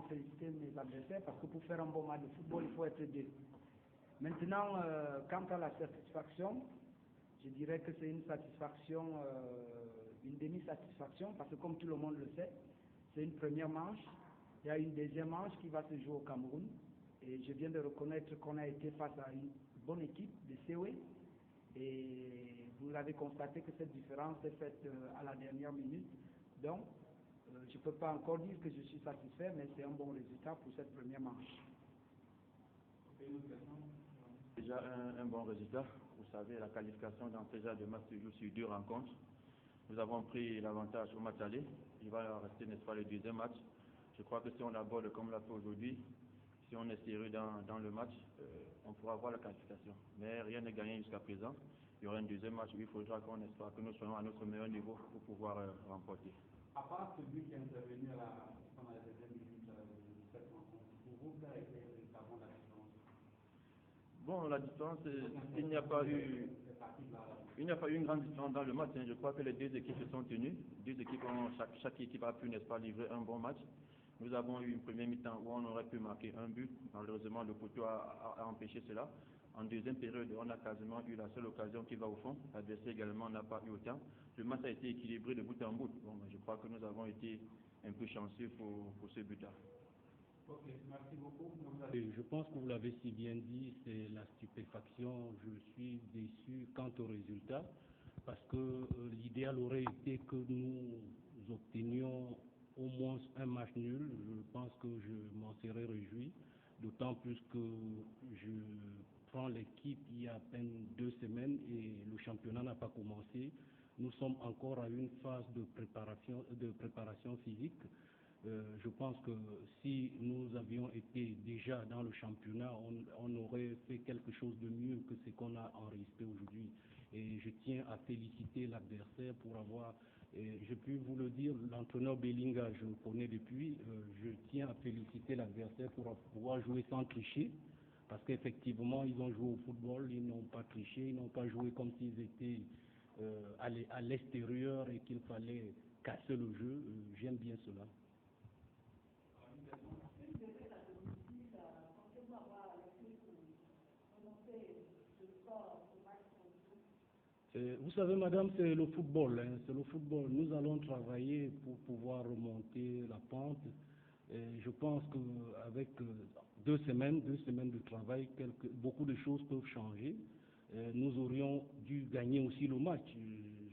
Féliciter mes adversaires parce que pour faire un bon match de football, il faut être deux. Maintenant, quant à la satisfaction, Je dirais que c'est une satisfaction, une demi-satisfaction, parce que comme tout le monde le sait, c'est une première manche. Il y a une deuxième manche qui va se jouer au Cameroun. Et je viens de reconnaître qu'on a été face à une bonne équipe de COE. Et vous l'avez constaté que cette différence est faite à la dernière minute. Donc, je ne peux pas encore dire que je suis satisfait, mais c'est un bon résultat pour cette première manche. Déjà un bon résultat. Vous savez, la qualification dans ce genre de match se joue sur 2 rencontres. Nous avons pris l'avantage au match aller. Il va rester, n'est-ce pas, le deuxième match. Je crois que si on aborde comme l'a fait aujourd'hui, si on est sérieux dans le match, on pourra avoir la qualification. Mais rien n'est gagné jusqu'à présent. Il y aura un deuxième match où il faudra qu'on espère que nous soyons à notre meilleur niveau pour pouvoir remporter. À part ce but qui est intervenu pendant la deuxième minute de cette rencontre, pour vous, quelle a été véritablement la différence? Bon, la différence, il n'y a pas eu une grande différence dans le match. Je crois que les deux équipes se sont tenues. Chaque équipe a pu, n'est-ce pas, livrer un bon match. Nous avons eu une première mi-temps où on aurait pu marquer un but. Malheureusement, le poteau a empêché cela. En deuxième période, on a quasiment eu la seule occasion qui va au fond. L'adversaire également n'a pas eu autant. Le match a été équilibré de bout en bout. Bon, je crois que nous avons été un peu chanceux pour ce but-là. Ok, merci beaucoup. Je pense que vous l'avez si bien dit, c'est la stupéfaction. Je suis déçu quant au résultat parce que l'idéal aurait été que nous obtenions au moins un match nul. Je pense que je m'en serais réjoui, d'autant plus que je prends l'équipe il y a à peine 2 semaines et le championnat n'a pas commencé. Nous sommes encore à une phase de préparation physique. Je pense que si nous avions été déjà dans le championnat, on aurait fait quelque chose de mieux que ce qu'on a enregistré aujourd'hui. Et je tiens à féliciter l'adversaire pour avoir, je puis vous le dire, l'entraîneur Bellinga, je le connais depuis, je tiens à féliciter l'adversaire pour pouvoir jouer sans tricher, parce qu'effectivement, ils ont joué au football, ils n'ont pas triché, ils n'ont pas joué comme s'ils étaient à l'extérieur et qu'il fallait casser le jeu. J'aime bien cela. Vous savez, madame, c'est le football, hein, c'est le football. Nous allons travailler pour pouvoir remonter la pente. Et je pense qu'avec 2 semaines de travail, beaucoup de choses peuvent changer. Nous aurions dû gagner aussi le match.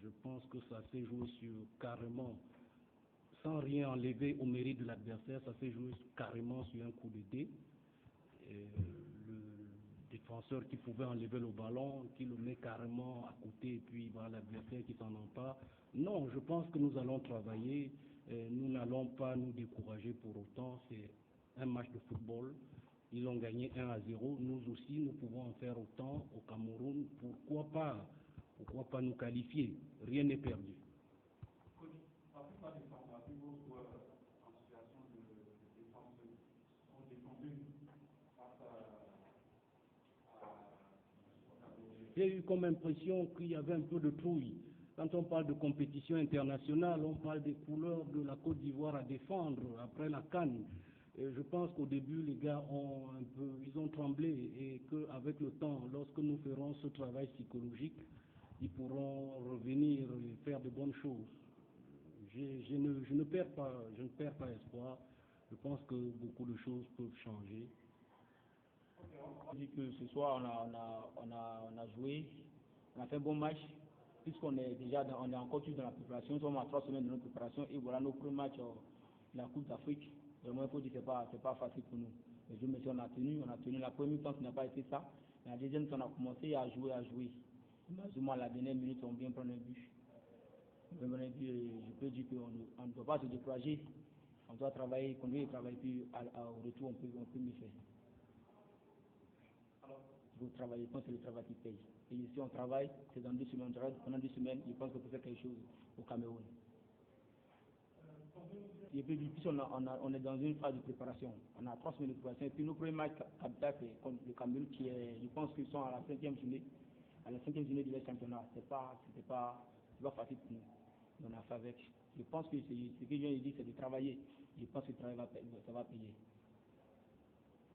Je pense que ça s'est joué sur carrément, sans rien enlever au mérite de l'adversaire, ça s'est joué carrément sur un coup de dé. Le défenseur qui pouvait enlever le ballon, qui le met carrément à côté, et puis voilà, l'adversaire qui s'en empare. Non, je pense que nous allons travailler, nous n'allons pas nous décourager pour autant. C'est un match de football. Ils ont gagné 1-0. Nous aussi, nous pouvons en faire autant au Cameroun. Pourquoi pas nous qualifier? Rien n'est perdu. La plupart des tentatives, vos joueurs en situation de défense sont défendus face J'ai eu comme impression qu'il y avait un peu de trouille. Quand on parle de compétition internationale, on parle des couleurs de la Côte d'Ivoire à défendre après la CAN. Et je pense qu'au début, les gars ils ont tremblé et qu'avec le temps, lorsque nous ferons ce travail psychologique, ils pourront revenir et faire de bonnes choses. Je ne perds pas espoir. Je pense que beaucoup de choses peuvent changer. On dit que ce soir on a joué, on a fait un bon match, puisqu'on est déjà on est encore tous dans la préparation, nous sommes à 3 semaines de notre préparation et voilà nos premiers matchs de la Coupe d'Afrique. Vraiment, il faut dire que c'est pas facile pour nous. Mais je me suis on a tenu la première temps, ce n'a pas été ça. La deuxième temps, on a commencé à jouer. Malheureusement, à la dernière minute, on vient prendre un but. Je peux dire qu'on ne doit pas se décourager. On doit travailler, continuer de travailler, puis au retour, on peut mieux faire. Il faut travailler, je pense que c'est le travail qui paye. Et ici, on travaille, c'est dans 2 semaines, on travaille pendant 2 semaines, je pense qu'on peut faire quelque chose au Cameroun. Et puis, on est dans une phase de préparation. On a 3 semaines de préparation. Et puis, nos premiers matchs capitaux, c'est contre le Cameroun, je pense qu'ils sont à la 5e journée. À la 5e journée de leur championnat. C'était pas facile pour nous. On a fait avec. Je pense que ce que je viens de dire, c'est de travailler. Je pense que le travail ça va payer.